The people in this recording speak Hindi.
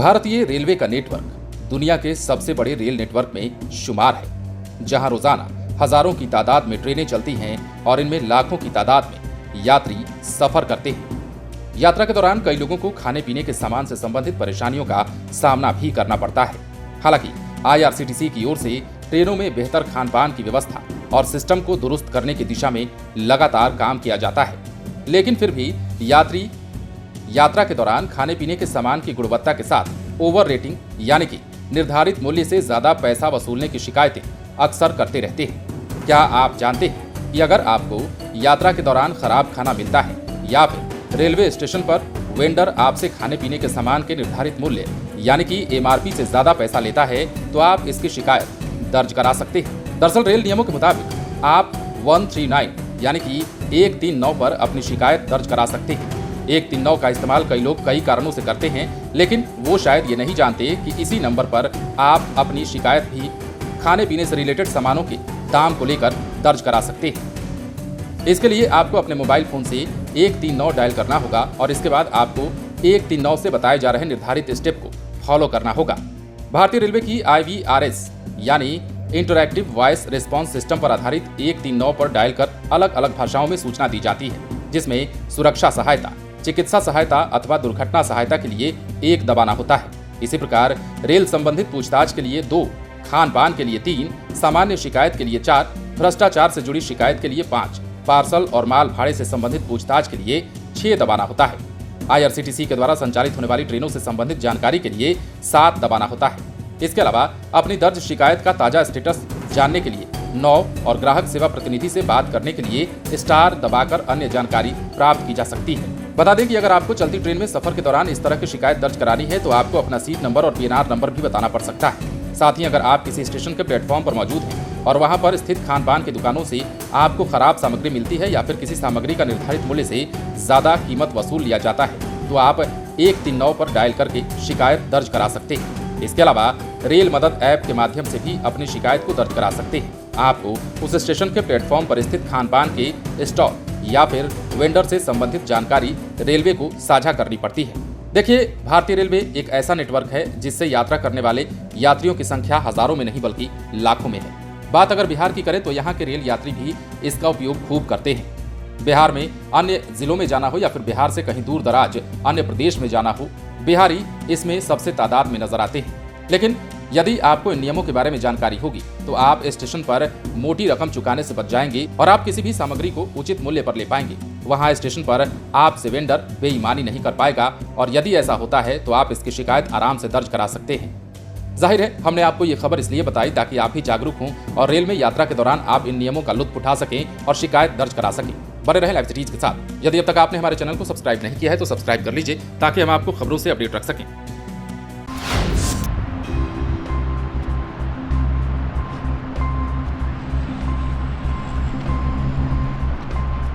भारतीय रेलवे का नेटवर्क दुनिया के सबसे बड़े रेल नेटवर्क में शुमार है, जहां रोजाना हजारों की तादाद में ट्रेनें चलती हैं और इनमें लाखों की तादाद में यात्री सफर करते हैं। यात्रा के दौरान कई लोगों को खाने पीने के सामान से संबंधित परेशानियों का सामना भी करना पड़ता है। हालांकि IRCTC की ओर से ट्रेनों में बेहतर खान पान की व्यवस्था और सिस्टम को दुरुस्त करने की दिशा में लगातार काम किया जाता है, लेकिन फिर भी यात्री यात्रा के दौरान खाने पीने के सामान की गुणवत्ता के साथ ओवर रेटिंग यानी कि निर्धारित मूल्य से ज्यादा पैसा वसूलने की शिकायतें अक्सर करते रहते हैं। क्या आप जानते हैं कि अगर आपको यात्रा के दौरान खराब खाना मिलता है या फिर रेलवे स्टेशन पर वेंडर आपसे खाने पीने के सामान के निर्धारित मूल्य यानी कि MRP से ज्यादा पैसा लेता है, तो आप इसकी शिकायत दर्ज करा सकते हैं। दरअसल रेल नियमों के मुताबिक आप 139 यानी कि 139 पर अपनी शिकायत दर्ज करा सकते हैं। 139 का इस्तेमाल कई लोग कई कारणों से करते हैं, लेकिन वो शायद ये नहीं जानते कि इसी नंबर पर आप अपनी शिकायत भी खाने पीने से रिलेटेड सामानों के दाम को लेकर दर्ज करा सकते हैं। इसके लिए आपको अपने मोबाइल फोन से 139 डायल करना होगा और इसके बाद आपको 139 से बताए जा रहे निर्धारित स्टेप को फॉलो करना होगा। भारतीय रेलवे की IVRS यानी इंटरैक्टिव वॉइस रिस्पांस सिस्टम पर आधारित 139 पर डायल कर अलग अलग भाषाओं में सूचना दी जाती है, जिसमें सुरक्षा सहायता, चिकित्सा सहायता अथवा दुर्घटना सहायता के लिए 1 दबाना होता है। इसी प्रकार रेल संबंधित पूछताछ के लिए 2, खान पान के लिए 3, सामान्य शिकायत के लिए 4, भ्रष्टाचार से जुड़ी शिकायत के लिए 5, पार्सल और माल भाड़े से संबंधित पूछताछ के लिए 6 दबाना होता है। IRCTC के द्वारा संचालित होने वाली ट्रेनों से संबंधित जानकारी के लिए 7 दबाना होता है। इसके अलावा अपनी दर्ज शिकायत का ताजा स्टेटस जानने के लिए 9 और ग्राहक सेवा प्रतिनिधि से बात करने के लिए स्टार दबाकर अन्य जानकारी प्राप्त की जा सकती है। बता दें कि अगर आपको चलती ट्रेन में सफर के दौरान इस तरह की शिकायत दर्ज करानी है तो आपको अपना सीट नंबर और PNR नंबर भी बताना पड़ सकता है। साथ ही अगर आप किसी स्टेशन के प्लेटफॉर्म पर मौजूद हैं और वहां पर स्थित खान पान की दुकानों से आपको खराब सामग्री मिलती है या फिर किसी सामग्री का निर्धारित मूल्य से ज्यादा कीमत वसूल लिया जाता है, तो आप 139 पर डायल करके शिकायत दर्ज करा सकते हैं। इसके अलावा रेल मदद ऐप के माध्यम से भी अपनी शिकायत को दर्ज करा सकते हैं। आपको उस स्टेशन के प्लेटफॉर्म पर स्थित खान पान के स्टॉल या फिर वेंडर से संबंधित जानकारी रेलवे को साझा करनी पड़ती है। देखिए, भारतीय रेलवे एक ऐसा नेटवर्क है जिससे यात्रा करने वाले यात्रियों की संख्या हजारों में नहीं बल्कि लाखों में है। बात अगर बिहार की करें तो यहाँ के रेल यात्री भी इसका उपयोग खूब करते हैं। बिहार में अन्य जिलों में जाना हो या फिर बिहार से कहीं दूर दराज अन्य प्रदेश में जाना हो, बिहारी इसमें सबसे तादाद में नजर आते हैं। लेकिन यदि आपको इन नियमों के बारे में जानकारी होगी तो आप स्टेशन पर मोटी रकम चुकाने से बच जाएंगे और आप किसी भी सामग्री को उचित मूल्य पर ले पाएंगे। वहां स्टेशन पर आपसे वेंडर बेईमानी नहीं कर पाएगा और यदि ऐसा होता है तो आप इसकी शिकायत आराम से दर्ज करा सकते हैं। जाहिर है, हमने आपको ये खबर इसलिए बताई ताकि आप भी जागरूक हों और रेल में यात्रा के दौरान आप इन नियमों का लुत्फ उठा सकें और शिकायत दर्ज करा सकें। बने रहें लाइव सिटीज के साथ। यदि अब तक आपने हमारे चैनल को सब्सक्राइब नहीं किया है तो सब्सक्राइब कर लीजिए ताकि हम आपको खबरों से अपडेट रख सकें।